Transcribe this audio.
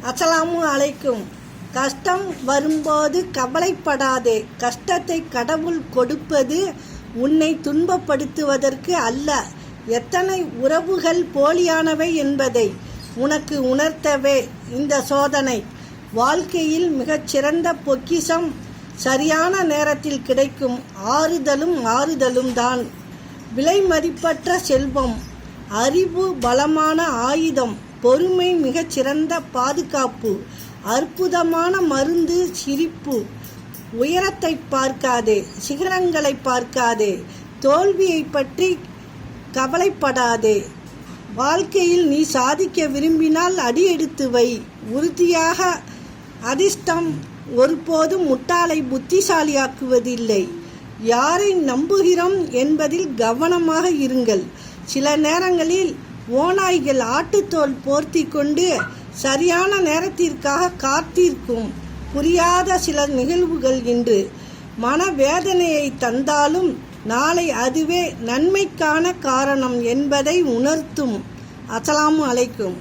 அஸ்ஸலாமு அலைக்கும். கஷ்டம் வரும்போது கவலைப்படாதே. கஷ்டத்தை கடவுள் கொடுப்பது உன்னை துன்பப்படுத்துவதற்கு அல்ல. எத்தனை உறவுகள் போலியானவை என்பதை உனக்கு உணர்த்தவே இந்த சோதனை. வாழ்க்கையில் மிகச்சிறந்த பொக்கிஷம் சரியான நேரத்தில் கிடைக்கும் ஆறுதலும் தான். விலை மதிப்பற்ற செல்வம். அறிவு பலமான ஆயுதம். பொறுமை மிகச்சிறந்த பாதுகாப்பு. அற்புதமான மருந்து சிரிப்பு. உயரத்தை பார்க்காதே, சிகரங்களை பார்க்காதே, தோல்வியை பற்றி கவலைப்படாதே. வாழ்க்கையில் நீ சாதிக்க விரும்பினால் அடி எடுத்து வை உறுதியாக. அதிர்ஷ்டம் ஒருபோதும் முட்டாளை புத்திசாலியாக்குவதில்லை. யாரை நம்புகிறோம் என்பதில் கவனமாக இருங்கள். சில நேரங்களில் ஓநாய்கள் ஆட்டுத்தோல் போர்த்தி கொண்டு சரியான நேரத்திற்காக காத்திருக்கும். புரியாத சில நிகழ்வுகள் இன்று மனவேதனையை தந்தாலும் நாளை அதுவே நன்மைக்கான காரணம் என்பதை உணர்த்தும். அஸ்ஸலாமு அலைக்கும்.